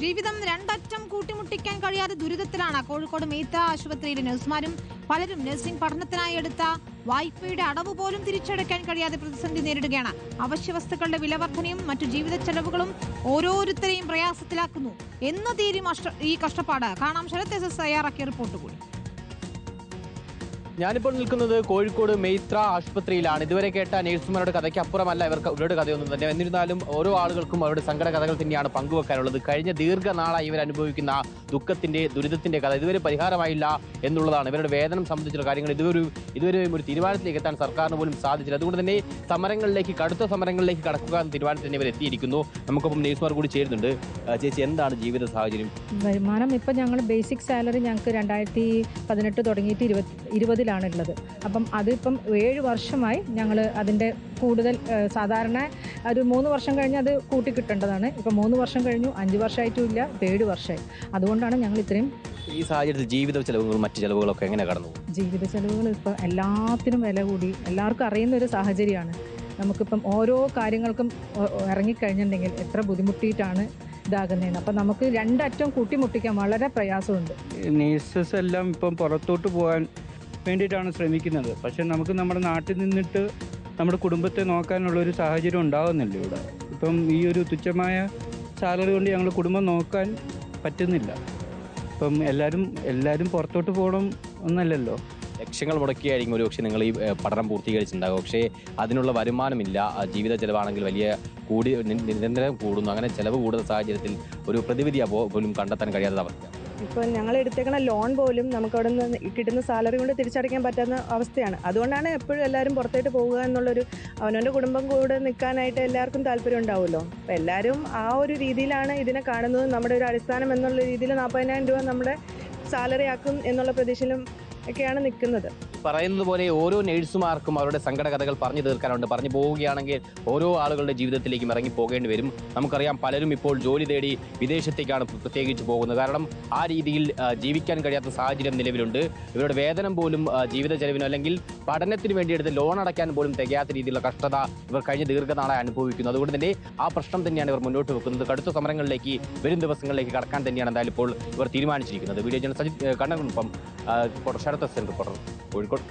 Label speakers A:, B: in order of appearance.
A: ജീവിതം രണ്ടറ്റം കൂട്ടിമുട്ടിക്കാൻ കഴിയാതെ ദുരിതത്തിലാണ് കോഴിക്കോട് മേത്ത ആശുപത്രിയിലെ നഴ്സുമാരും. പലരും നഴ്സിംഗ് പഠനത്തിനായി എടുത്ത വായ്പയുടെ അടവ് പോലും തിരിച്ചടയ്ക്കാൻ കഴിയാതെ പ്രതിസന്ധി നേരിടുകയാണ്. അവശ്യ വസ്തുക്കളുടെ വിലവർധനയും മറ്റു ജീവിത ചെലവുകളും ഓരോരുത്തരെയും പ്രയാസത്തിലാക്കുന്നു. എന്ന് തീരും ഈ കഷ്ടപ്പാട്? കാണാം ശരത് എസ് തയ്യാറാക്കിയ റിപ്പോർട്ട് കൂടി.
B: ഞാനിപ്പോൾ നിൽക്കുന്നത് കോഴിക്കോട് മേത്ര ആശുപത്രിയിലാണ്. ഇതുവരെ കേട്ട നേഴ്സുമാരുടെ കഥയ്ക്ക് അപ്പുറമല്ല ഇവരുടെ കഥയൊന്നും തന്നെ. എന്നിരുന്നാലും ഓരോ ആളുകൾക്കും അവരുടെ സങ്കട കഥകൾ തന്നെയാണ് പങ്കുവെക്കാനുള്ളത്. കഴിഞ്ഞ ദീർഘനാളായി ഇവർ അനുഭവിക്കുന്ന ദുഃഖത്തിന്റെ ദുരിതത്തിന്റെ കഥ ഇതുവരെ പരിഹാരമായില്ല എന്നുള്ളതാണ്. ഇവരുടെ വേതനം സംബന്ധിച്ചുള്ള കാര്യങ്ങൾ ഇതുവരെ ഒരു തീരുമാനത്തിലേക്ക് എത്താൻ സർക്കാരിന് പോലും സാധിച്ചില്ല. അതുകൊണ്ട് തന്നെ കടുത്ത സമരങ്ങളിലേക്ക് കടക്കുക എന്ന തീരുമാനത്തിൽ തന്നെ ഇവർ എത്തിയിരിക്കുന്നു. നമുക്കൊപ്പം നേഴ്സുമാർ കൂടി ചേരുന്നുണ്ട്. ചേച്ചി, എന്താണ് ജീവിത സാഹചര്യം?
C: വരുമാനം ഇപ്പം ഞങ്ങൾ ബേസിക് സാലറി ഞങ്ങൾക്ക് 2018 തുടങ്ങിയിട്ട് 2020-ലാണുള്ളത്. അപ്പം അതിപ്പം 7 വർഷമായി ഞങ്ങൾ അതിൻ്റെ കൂടുതൽ സാധാരണ ഒരു 3 വർഷം കഴിഞ്ഞ് അത് കൂട്ടിക്കിട്ടേണ്ടതാണ്. ഇപ്പം 3 വർഷം കഴിഞ്ഞു, 5 വർഷമായിട്ടും ഇല്ല, 7 വർഷമായി. അതുകൊണ്ടാണ് ഞങ്ങൾ ഇത്രയും
B: ഈ സാഹചര്യത്തിൽ ജീവിത ചെലവുകളും മറ്റു ചെലവുകളൊക്കെ എങ്ങനെ കടന്നു?
C: ജീവിത ചെലവുകൾ ഇപ്പം എല്ലാത്തിനും വില കൂടി എല്ലാവർക്കും അറിയുന്ന ഒരു സാഹചര്യമാണ്. നമുക്കിപ്പം ഓരോ കാര്യങ്ങൾക്കും ഇറങ്ങിക്കഴിഞ്ഞിട്ടുണ്ടെങ്കിൽ എത്ര ബുദ്ധിമുട്ടിയിട്ടാണ് ഇതാകുന്നതെന്ന്. അപ്പം നമുക്ക് രണ്ടറ്റം കൂട്ടിമുട്ടിക്കാൻ വളരെ പ്രയാസമുണ്ട്.
D: നേഴ്സസ് എല്ലാം ഇപ്പം പുറത്തോട്ട് പോകാൻ വേണ്ടിയിട്ടാണ് ശ്രമിക്കുന്നത്. പക്ഷെ നമുക്ക് നമ്മുടെ നാട്ടിൽ നിന്നിട്ട് നമ്മുടെ കുടുംബത്തെ നോക്കാനുള്ളൊരു സാഹചര്യം ഉണ്ടാകുന്നില്ല ഇവിടെ. ഇപ്പം ഈ ഒരു തുച്ഛമായ സാലറി കൊണ്ട് ഞങ്ങൾ കുടുംബം നോക്കാൻ പറ്റുന്നില്ല. ഇപ്പം എല്ലാവരും പുറത്തോട്ട് പോകണം എന്നല്ലല്ലോ.
B: ലക്ഷങ്ങൾ മുടക്കിയായിരിക്കും ഒരുപക്ഷെ നിങ്ങൾ ഈ പഠനം പൂർത്തീകരിച്ചിട്ടുണ്ടാകും. പക്ഷേ അതിനുള്ള വരുമാനമില്ല. ജീവിത ചെലവാണെങ്കിൽ നിരന്തരം കൂടുന്നു. അങ്ങനെ ചെലവ് കൂടുന്ന സാഹചര്യത്തിൽ ഒരു പ്രതിവിധി പോലും കണ്ടെത്താൻ കഴിയാത്ത അവസ്ഥ.
E: ഇപ്പോൾ ഞങ്ങൾ എടുത്തേക്കണ ലോൺ പോലും നമുക്ക് അവിടെ നിന്ന് കിട്ടുന്ന സാലറി കൊണ്ട് തിരിച്ചടയ്ക്കാൻ പറ്റുന്ന അവസ്ഥയാണ്. അതുകൊണ്ടാണ് എപ്പോഴും എല്ലാവരും പുറത്തേട്ട് പോവുക എന്നുള്ളൊരു അവനവൻ്റെ കുടുംബം കൂടെ നിൽക്കാനായിട്ട് എല്ലാവർക്കും താല്പര്യം ഉണ്ടാവുമല്ലോ. അപ്പോൾ എല്ലാവരും ആ ഒരു രീതിയിലാണ് ഇതിനെ കാണുന്നത്. നമ്മുടെ ഒരു അടിസ്ഥാനം എന്നുള്ള രീതിയിൽ 40,000 രൂപ നമ്മുടെ സാലറി ആക്കും എന്നുള്ള പ്രതീക്ഷയിലും ഒക്കെയാണ് നിൽക്കുന്നത്.
B: പറയുന്നത് പോലെ ഓരോ നേഴ്സുമാർക്കും അവരുടെ സങ്കട കഥകൾ പറഞ്ഞു തീർക്കാനുണ്ട്. പറഞ്ഞു പോവുകയാണെങ്കിൽ ഓരോ ആളുകളുടെ ജീവിതത്തിലേക്കും ഇറങ്ങി പോകേണ്ടി വരും. നമുക്കറിയാം, പലരും ഇപ്പോൾ ജോലി തേടി വിദേശത്തേക്കാണ് പ്രത്യേകിച്ച് പോകുന്നത്. കാരണം ആ രീതിയിൽ ജീവിക്കാൻ കഴിയാത്ത സാഹചര്യം നിലവിലുണ്ട്. ഇവരുടെ വേതനം പോലും ജീവിത ചെലവിനോ അല്ലെങ്കിൽ പഠനത്തിന് വേണ്ടി എടുത്ത് ലോൺ അടയ്ക്കാൻ പോലും തികയാത്ത രീതിയിലുള്ള കഷ്ടത ഇവർ കഴിഞ്ഞ ദീർഘനാളായി അനുഭവിക്കുന്നു. അതുകൊണ്ട് തന്നെ ആ പ്രശ്നം തന്നെയാണ് ഇവർ മുന്നോട്ട് വെക്കുന്നത്. കടുത്ത സമരങ്ങളിലേക്ക് വരും ദിവസങ്ങളിലേക്ക് കടക്കാൻ തന്നെയാണ് എന്തായാലും ഇപ്പോൾ ഇവർ തീരുമാനിച്ചിരിക്കുന്നത്. വീഡിയോ ജേർണലിസ്റ്റ് സജിത് കണ്ണനൊപ്പം reporter Sarath S reporter Kozhikode.